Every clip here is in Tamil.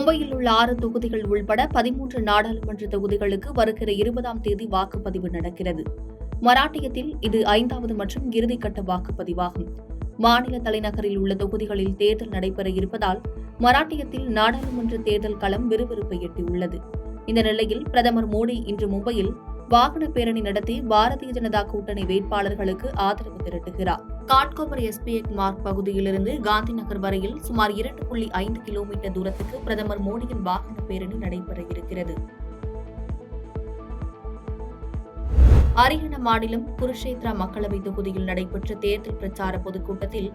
மும்பையில் உள்ள 6 தொகுதிகள் உள்பட 13 நாடாளுமன்ற தொகுதிகளுக்கு வருகிற 20ஆம் தேதி வாக்குப்பதிவு நடக்கிறது. மராட்டியத்தில் இது 5வது மற்றும் இறுதிக்கட்ட வாக்குப்பதிவாகும். மாநில தலைநகரில் உள்ள தொகுதிகளில் தேர்தல் நடைபெற இருப்பதால் மராட்டியத்தில் நாடாளுமன்ற தேர்தல் களம் விறுவிறுப்பை எட்டியுள்ளது. இந்த நிலையில் பிரதமர் மோடி இன்று மும்பையில் வாகன பேரணி நடத்தி பாரதிய ஜனதா கூட்டணி வேட்பாளர்களுக்கு ஆதரவு திரட்டுகிறார். காட்கோபர் எஸ்பிஎக் மார்க் பகுதியிலிருந்து காந்தி நகர் வரையில் சுமார் 2.5 கிலோமீட்டர் தூரத்துக்கு பிரதமர் மோடியின் வாகன பேரணி நடைபெற இருக்கிறது. ஹரியானா மாநிலம் குருஷேத்ரா மக்களவை தொகுதியில் நடைபெற்ற தேர்தல் பிரச்சார பொதுக்கூட்டத்தில்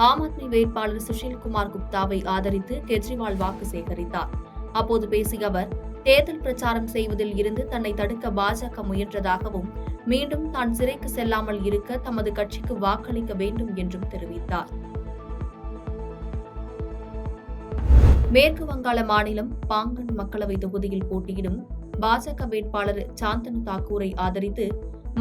ஆம் ஆத்மி வேட்பாளர் சுஷில்குமார் குப்தாவை ஆதரித்து கெஜ்ரிவால் வாக்கு சேகரித்தார். அப்போது பேசிய அவர், தேர்தல் பிரச்சாரம் செய்வதில் இருந்து தன்னை தடுக்க பாஜக முயன்றதாகவும், மீண்டும் தான் சிறைக்கு செல்லாமல் இருக்க தமது கட்சிக்கு வாக்களிக்க வேண்டும் என்றும் தெரிவித்தார். மேற்கு வங்காள மாநிலம் பாங்கன் மக்களவை தொகுதியில் போட்டியிடும் பாஜக வேட்பாளர் சாந்தனு தாக்கூரை ஆதரித்து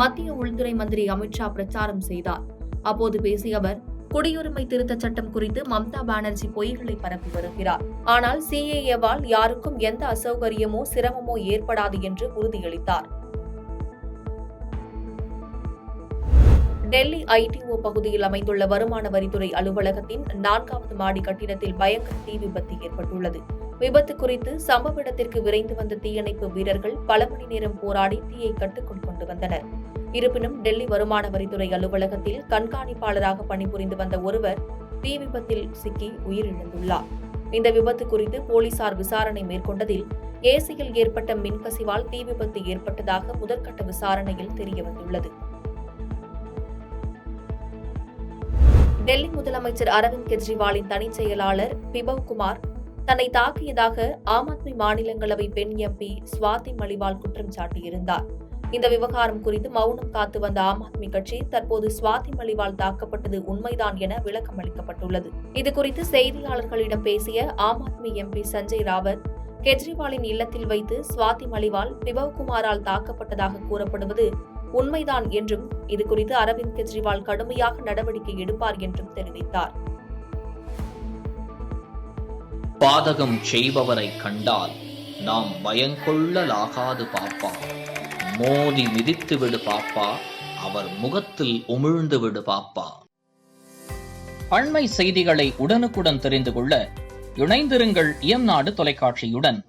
மத்திய உள்துறை மந்திரி அமித்ஷா பிரச்சாரம் செய்தார். அப்போது பேசிய அவர், குடியுரிமை திருத்தச் சட்டம் குறித்து மம்தா பானர்ஜி பொய்களை பரப்பி வருகிறார். ஆனால் சிஏஏவால் யாருக்கும் எந்த அசௌகரியமோ சிரமமோ ஏற்படாது என்று உறுதியளித்தார். டெல்லி ஐடிஓ பகுதியில் அமைந்துள்ள வருமான வரித்துறை அலுவலகத்தின் 4வது மாடி கட்டிடத்தில் பயங்கர தீ விபத்து ஏற்பட்டுள்ளது. விபத்து குறித்து சம்பவ இடத்திற்கு விரைந்து வந்த தீயணைப்பு வீரர்கள் பல மணி நேரம் போராடி தீயை கட்டுக்குள் கொண்டு வந்தனர். இருப்பினும் டெல்லி வருமான வரித்துறை அலுவலகத்தில் கண்காணிப்பாளராக பணிபுரிந்து வந்த ஒருவர் தீ விபத்தில் சிக்கி உயிரிழந்துள்ளார். இந்த விபத்து குறித்து போலீசார் விசாரணை மேற்கொண்டதில் ஏசியில் ஏற்பட்ட மின்கசிவால் தீ விபத்து ஏற்பட்டதாக முதற்கட்ட விசாரணையில் தெரியவந்துள்ளது. டெல்லி முதலமைச்சர் அரவிந்த் கெஜ்ரிவாலின் தனிச் செயலாளர் பிபவ் குமார் தன்னை தாக்கியதாக ஆம் ஆத்மி மாநிலங்களவை பெண் எம்பி ஸ்வாதி மலிவால் குற்றம் சாட்டியிருந்தார். இந்த விவகாரம் குறித்து மௌனம் காத்து வந்த ஆம் ஆத்மி கட்சி தற்போது ஸ்வாதி மலிவால் தாக்கப்பட்டது உண்மைதான் என விளக்கம் அளிக்கப்பட்டுள்ளது. இதுகுறித்து செய்தியாளர்களிடம் பேசிய ஆம் ஆத்மி எம்பி சஞ்சய் ராவத், கெஜ்ரிவாலின் இல்லத்தில் வைத்து ஸ்வாதி மலிவால் பிபவ் குமாரால் தாக்கப்பட்டதாக கூறப்படுவது உண்மைதான் என்றும், இதுகுறித்து அரவிந்த் கெஜ்ரிவால் கடுமையாக நடவடிக்கை எடுப்பார் என்றும் தெரிவித்தார். பாதகம் செய்பவரை கண்டால் நாம் பயங்கொள்ளலாகாது பாப்பா, மோதி மிதித்து விடு பாப்பா, அவர் முகத்தில் உமிழ்ந்து விடு பாப்பா. அண்மை செய்திகளை உடனுக்குடன் தெரிந்து கொள்ள இணைந்திருங்கள் இயம்நாடு தொலைக்காட்சியுடன்.